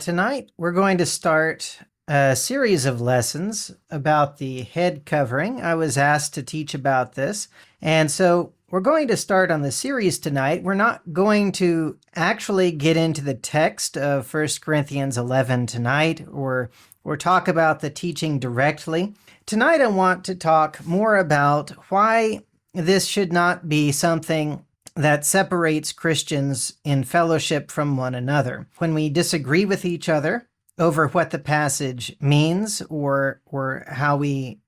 Tonight, we're going to start a series of lessons about the head covering. I was asked to teach about this, and so we're going to start on the series tonight. We're not going to actually get into the text of 1 Corinthians 11 tonight or talk about the teaching directly. Tonight, I want to talk more about why this should not be something that separates Christians in fellowship from one another. When we disagree with each other over what the passage means or how we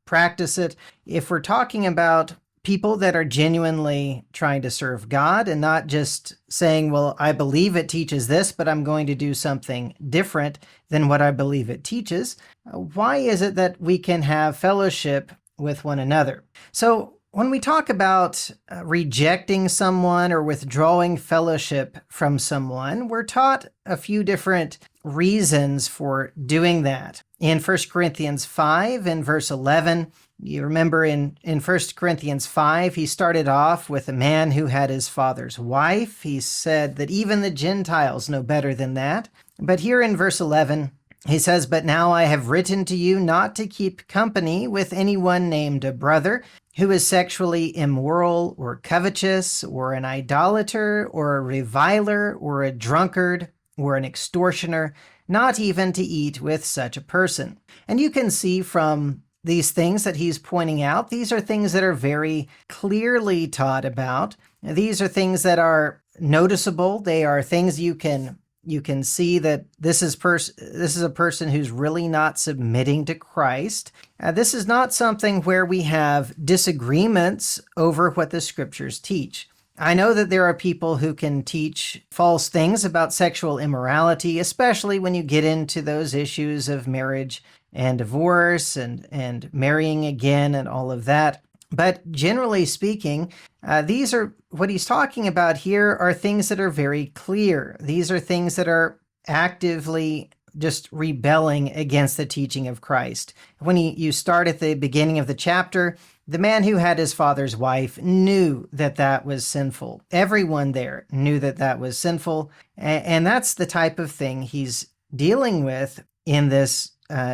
practice it, if we're talking about people that are genuinely trying to serve God and not just saying, well, I believe it teaches this, but I'm going to do something different than what I believe it teaches, why is it that we can have fellowship with one another? So when we talk about rejecting someone or withdrawing fellowship from someone, we're taught a few different reasons for doing that. In 1 Corinthians 5 and verse 11, you remember in 1 Corinthians 5, he started off with a man who had his father's wife. He said that even the Gentiles know better than that. But here in verse 11, he says, "But now I have written to you not to keep company with anyone named a brother, who is sexually immoral or covetous or an idolater or a reviler or a drunkard or an extortioner, not even to eat with such a person." And you can see from these things that he's pointing out, these are things that are very clearly taught about. These are things that are noticeable. They are things you can see that this is a person who's really not submitting to Christ. This is not something where we have disagreements over what the scriptures teach. I know that there are people who can teach false things about sexual immorality, especially when you get into those issues of marriage and divorce and marrying again and all of that. But generally speaking, these are what he's talking about here are things that are very clear. These are things that are actively just rebelling against the teaching of Christ. When you start at the beginning of the chapter, the man who had his father's wife knew that that was sinful. Everyone there knew that that was sinful. And that's the type of thing he's dealing with in this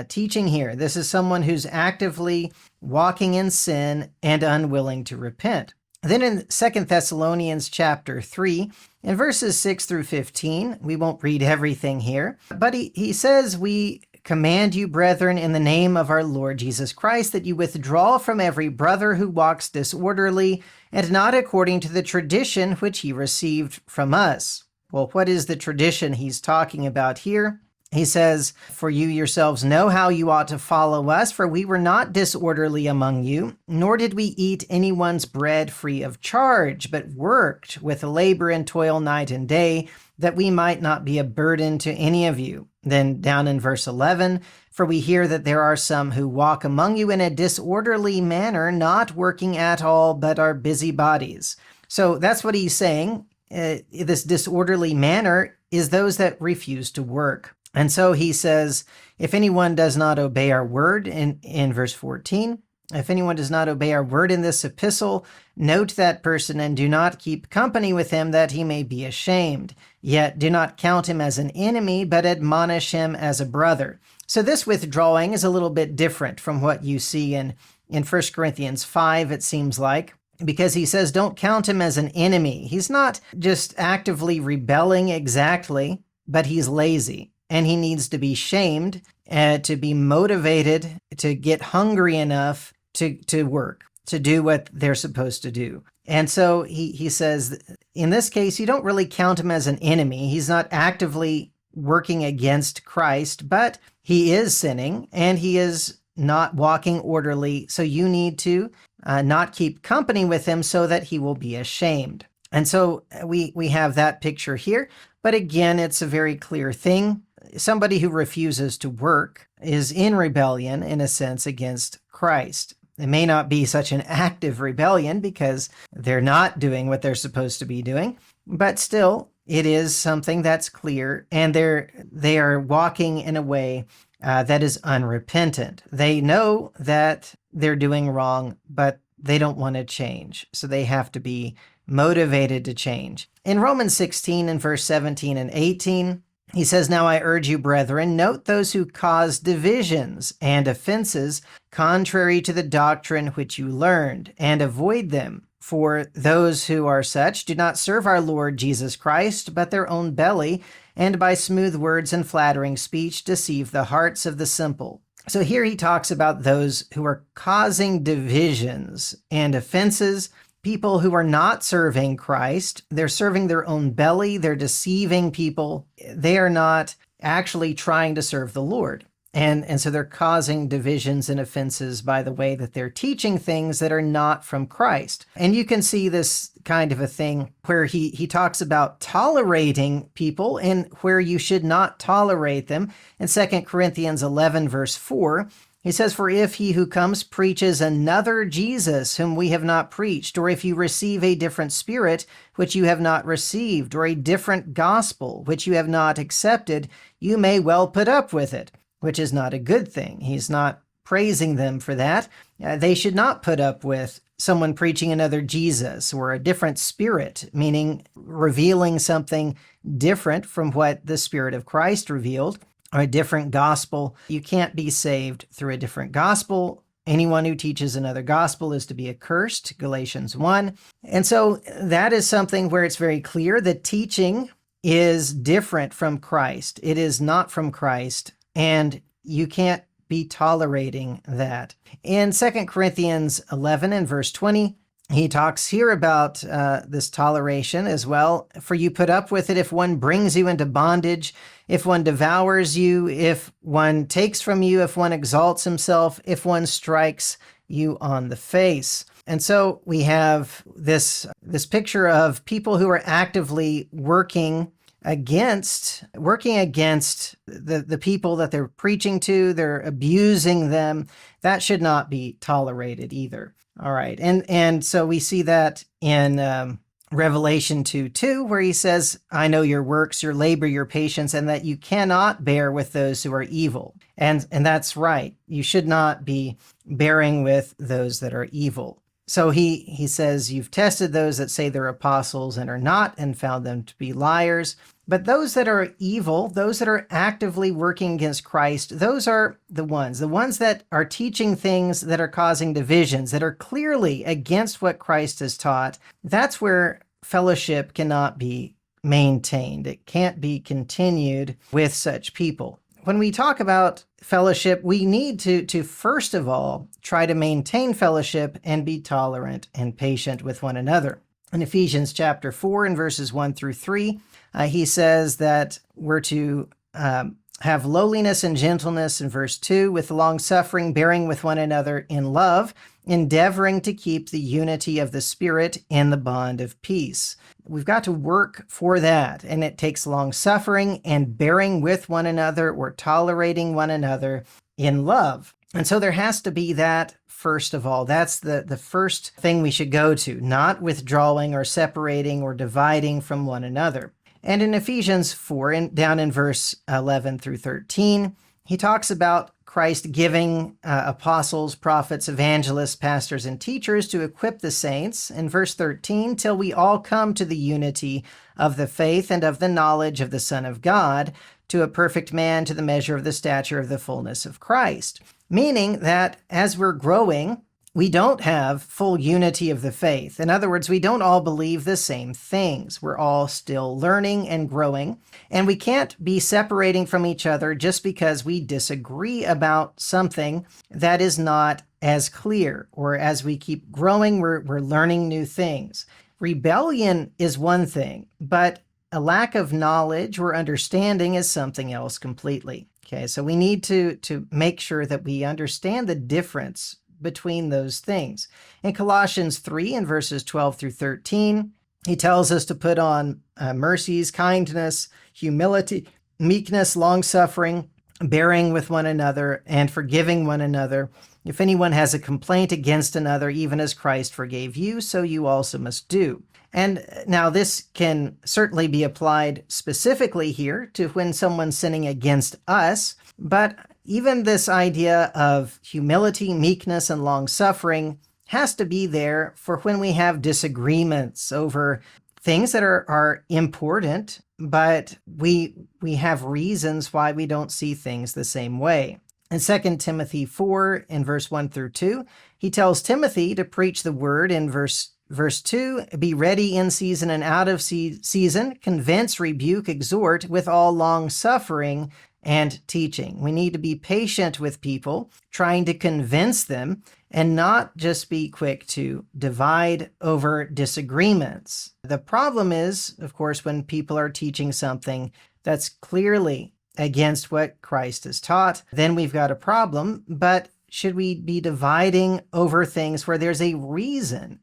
teaching here. This is someone who's actively walking in sin and unwilling to repent. Then in 2 Thessalonians chapter 3, in verses 6 through 15, we won't read everything here, but he says, "We command you, brethren, in the name of our Lord Jesus Christ, that you withdraw from every brother who walks disorderly and not according to the tradition which he received from us." Well, what is the tradition he's talking about here? He says, "For you yourselves know how you ought to follow us, for we were not disorderly among you, nor did we eat anyone's bread free of charge, but worked with labor and toil night and day, that we might not be a burden to any of you." Then down in verse 11, "For we hear that there are some who walk among you in a disorderly manner, not working at all, but are busybodies." So that's what he's saying. This disorderly manner is those that refuse to work. And so he says, if anyone does not obey our word in verse 14, if anyone does not obey our word in this epistle, note that person and do not keep company with him that he may be ashamed. Yet do not count him as an enemy, but admonish him as a brother. So this withdrawing is a little bit different from what you see in 1 Corinthians 5, it seems like, because he says don't count him as an enemy. He's not just actively rebelling exactly, but he's lazy. And he needs to be shamed, to be motivated, to get hungry enough to work, to do what they're supposed to do. And so he says, in this case, you don't really count him as an enemy. He's not actively working against Christ, but he is sinning and he is not walking orderly. So you need to not keep company with him so that he will be ashamed. And so we have that picture here. But again, it's a very clear thing. Somebody who refuses to work is in rebellion, in a sense, against Christ. It may not be such an active rebellion because they're not doing what they're supposed to be doing, but still, it is something that's clear, and they are walking in a way that is unrepentant. They know that they're doing wrong, but they don't want to change, so they have to be motivated to change. In Romans 16 and verse 17 and 18, He says, "Now I urge you, brethren, note those who cause divisions and offenses contrary to the doctrine which you learned, and avoid them. For those who are such do not serve our Lord Jesus Christ, but their own belly, and by smooth words and flattering speech deceive the hearts of the simple." So here he talks about those who are causing divisions and offenses, people who are not serving Christ. They're serving their own belly. They're deceiving people. They are not actually trying to serve the Lord. And so they're causing divisions and offenses by the way that they're teaching things that are not from Christ. And you can see this kind of a thing where he talks about tolerating people and where you should not tolerate them. In 2 Corinthians 11, verse 4, he says, "For if he who comes preaches another Jesus whom we have not preached, or if you receive a different spirit which you have not received, or a different gospel which you have not accepted, you may well put up with it," which is not a good thing. He's not praising them for that. They should not put up with someone preaching another Jesus or a different spirit, meaning revealing something different from what the Spirit of Christ revealed, or a different gospel. You can't be saved through a different gospel. Anyone who teaches another gospel is to be accursed, Galatians 1. And so that is something where it's very clear that teaching is different from Christ. It is not from Christ, and you can't be tolerating that. In 2 Corinthians 11 and verse 20, he talks here about this toleration as well. "For you put up with it if one brings you into bondage, if one devours you, if one takes from you, if one exalts himself, if one strikes you on the face." And so we have this picture of people who are actively working against the people that they're preaching to. They're abusing them. That should not be tolerated either. All right. And so we see that in Revelation 2:2, where he says, "I know your works, your labor, your patience, and that you cannot bear with those who are evil." And that's right. You should not be bearing with those that are evil. So he says, "You've tested those that say they're apostles and are not, and found them to be liars." But those that are evil, those that are actively working against Christ, those are the ones that are teaching things that are causing divisions, that are clearly against what Christ has taught. That's where fellowship cannot be maintained. It can't be continued with such people. When we talk about fellowship, we need to first of all try to maintain fellowship and be tolerant and patient with one another. In Ephesians chapter 4 and verses 1 through 3, he says that we're to have lowliness and gentleness in verse 2, with long-suffering, bearing with one another in love, endeavoring to keep the unity of the Spirit in the bond of peace. We've got to work for that, and it takes long-suffering and bearing with one another or tolerating one another in love. And so there has to be that first of all. That's the first thing we should go to, not withdrawing or separating or dividing from one another. And in Ephesians 4, down in verse 11 through 13, he talks about Christ giving apostles, prophets, evangelists, pastors, and teachers to equip the saints. In verse 13, "till we all come to the unity of the faith and of the knowledge of the Son of God, to a perfect man, to the measure of the stature of the fullness of Christ." Meaning that as we're growing, we don't have full unity of the faith. In other words, we don't all believe the same things. We're all still learning and growing, and we can't be separating from each other just because we disagree about something that is not as clear, or as we keep growing, we're learning new things. Rebellion is one thing, but a lack of knowledge or understanding is something else completely. Okay, so we need to make sure that we understand the difference between those things. In Colossians 3 and verses 12 through 13, he tells us to put on mercies, kindness, humility, meekness, long-suffering, bearing with one another, and forgiving one another. If anyone has a complaint against another, even as Christ forgave you, so you also must do. And now this can certainly be applied specifically here to when someone's sinning against us, but even this idea of humility, meekness, and long-suffering has to be there for when we have disagreements over things that are important, but we have reasons why we don't see things the same way. In 2 Timothy 4, in verse 1 through 2, he tells Timothy to preach the word in verse 2, be ready in season and out of season, convince, rebuke, exhort with all long suffering and teaching. We need to be patient with people, trying to convince them, and not just be quick to divide over disagreements. The problem is, of course, when people are teaching something that's clearly against what Christ has taught, then we've got a problem. But should we be dividing over things where there's a reason,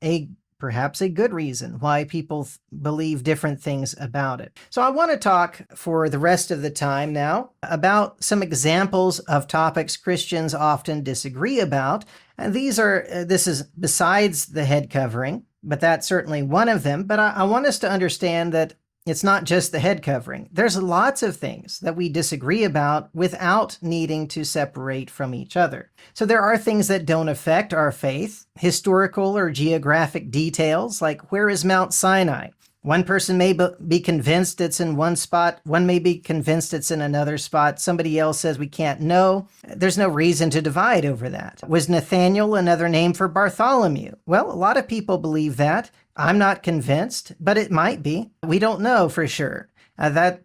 perhaps a good reason why people believe different things about it? So I want to talk for the rest of the time now about some examples of topics Christians often disagree about. And this is besides the head covering, but that's certainly one of them. But I want us to understand that it's not just the head covering. There's lots of things that we disagree about without needing to separate from each other. So there are things that don't affect our faith, historical or geographic details, like where is Mount Sinai? One person may be convinced it's in one spot. One may be convinced it's in another spot. Somebody else says we can't know. There's no reason to divide over that. Was Nathaniel another name for Bartholomew? Well, a lot of people believe that. I'm not convinced, but it might be. We don't know for sure. That's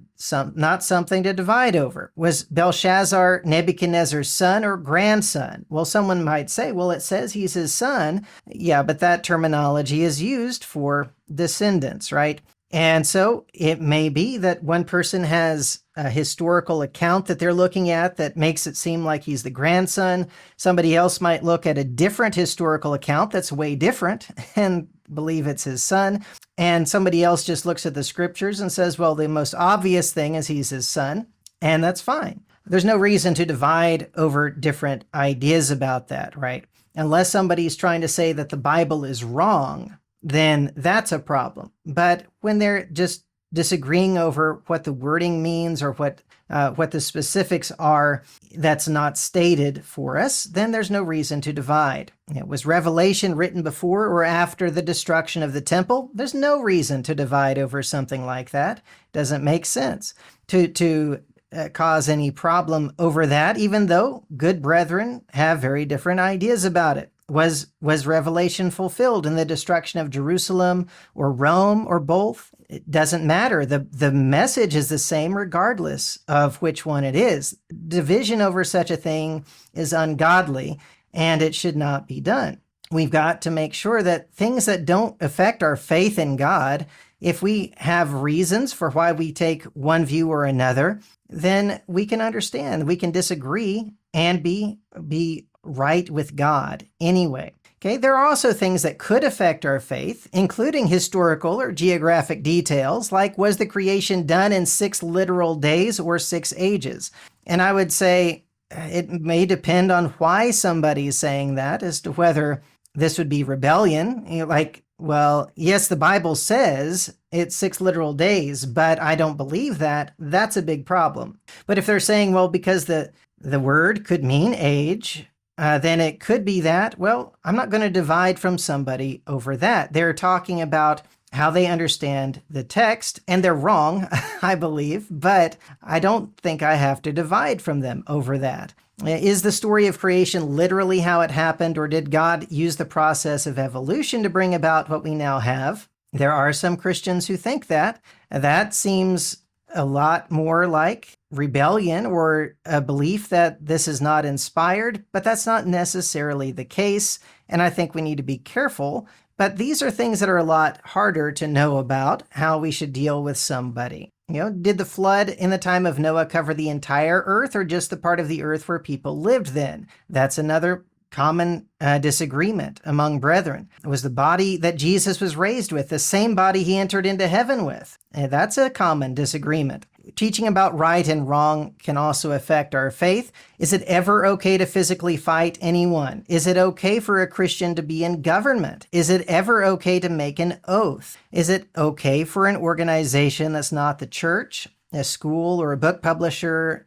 not something to divide over. Was Belshazzar Nebuchadnezzar's son or grandson? Well, someone might say, well, it says he's his son. Yeah, but that terminology is used for descendants, right? And so it may be that one person has a historical account that they're looking at that makes it seem like he's the grandson. Somebody else might look at a different historical account that's way different and believe it's his son. And somebody else just looks at the scriptures and says, well, the most obvious thing is he's his son, and that's fine. There's no reason to divide over different ideas about that, right? Unless somebody's trying to say that the Bible is wrong, then that's a problem. But when they're just disagreeing over what the wording means or what the specifics are that's not stated for us, then there's no reason to divide. Was Revelation written before or after the destruction of the temple? There's no reason to divide over something like that. Doesn't make sense to cause any problem over that, even though good brethren have very different ideas about it. Was Revelation fulfilled in the destruction of Jerusalem or Rome or both? It doesn't matter. The message is the same regardless of which one it is. Division over such a thing is ungodly, and it should not be done. We've got to make sure that things that don't affect our faith in God, if we have reasons for why we take one view or another, then we can understand. We can disagree and be right with God anyway. Okay, there are also things that could affect our faith, including historical or geographic details, like was the creation done in 6 literal days or 6 ages? And I would say it may depend on why somebody is saying that as to whether this would be rebellion. Well, yes, the Bible says it's 6 literal days, but I don't believe that. That's a big problem. But if they're saying, well, because the word could mean age, then it could be that, well, I'm not going to divide from somebody over that. They're talking about how they understand the text, and they're wrong, I believe, but I don't think I have to divide from them over that. Is the story of creation literally how it happened, or did God use the process of evolution to bring about what we now have? There are some Christians who think that. That seems a lot more like rebellion or a belief that this is not inspired, but that's not necessarily the case, and I think we need to be careful. But these are things that are a lot harder to know about, how we should deal with somebody. Did the flood in the time of Noah cover the entire earth or just the part of the earth where people lived then? That's another common disagreement among brethren. Was the body that Jesus was raised with the same body he entered into heaven with? That's a common disagreement. Teaching about right and wrong can also affect our faith. Is it ever okay to physically fight anyone? Is it okay for a Christian to be in government? Is it ever okay to make an oath? Is it okay for an organization that's not the church, a school, or a book publisher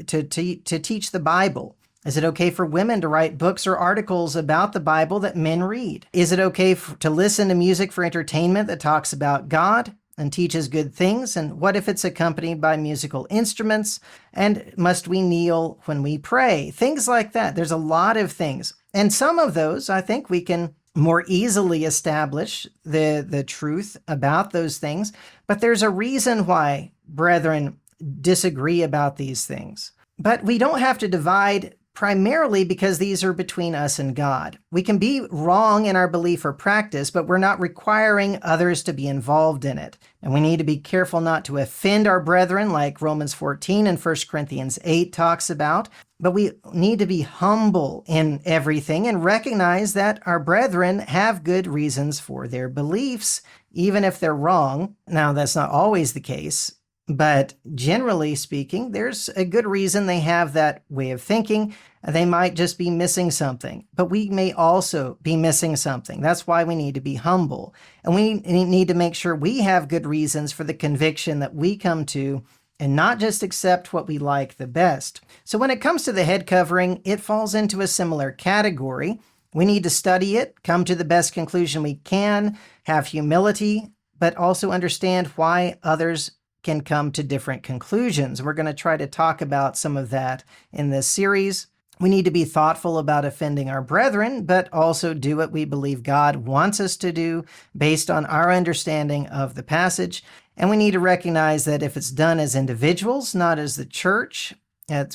to teach the Bible? Is it okay for women to write books or articles about the Bible that men read? Is it okay to listen to music for entertainment that talks about God and teaches good things? And what if it's accompanied by musical instruments? And must we kneel when we pray? Things like that. There's a lot of things. And some of those, I think we can more easily establish the truth about those things. But there's a reason why brethren disagree about these things. But we don't have to divide primarily because these are between us and God. We can be wrong in our belief or practice, but we're not requiring others to be involved in it. And we need to be careful not to offend our brethren, like Romans 14 and 1 Corinthians 8 talks about. But we need to be humble in everything and recognize that our brethren have good reasons for their beliefs, even if they're wrong. Now, that's not always the case. But generally speaking, there's a good reason they have that way of thinking. They might just be missing something, but we may also be missing something. That's why we need to be humble. And we need to make sure we have good reasons for the conviction that we come to and not just accept what we like the best. So when it comes to the head covering, it falls into a similar category. We need to study it, come to the best conclusion we can, have humility, but also understand why others can come to different conclusions. We're going to try to talk about some of that in this series. We need to be thoughtful about offending our brethren, but also do what we believe God wants us to do based on our understanding of the passage. And we need to recognize that if it's done as individuals, not as the church,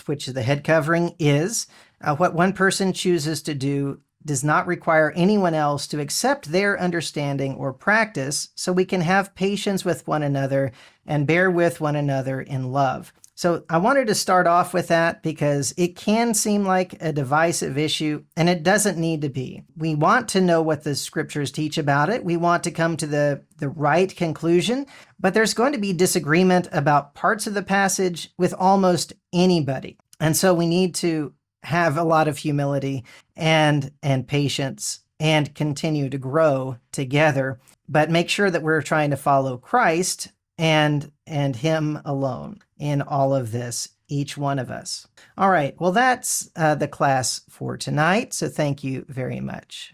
which the head covering is, what one person chooses to do does not require anyone else to accept their understanding or practice, so we can have patience with one another and bear with one another in love. So I wanted to start off with that because it can seem like a divisive issue, and it doesn't need to be. We want to know what the scriptures teach about it. We want to come to the right conclusion, but there's going to be disagreement about parts of the passage with almost anybody. And so we need to have a lot of humility and patience and continue to grow together, but make sure that we're trying to follow Christ and Him alone in all of this, each one of us. All right, well, that's the class for tonight, so thank you very much.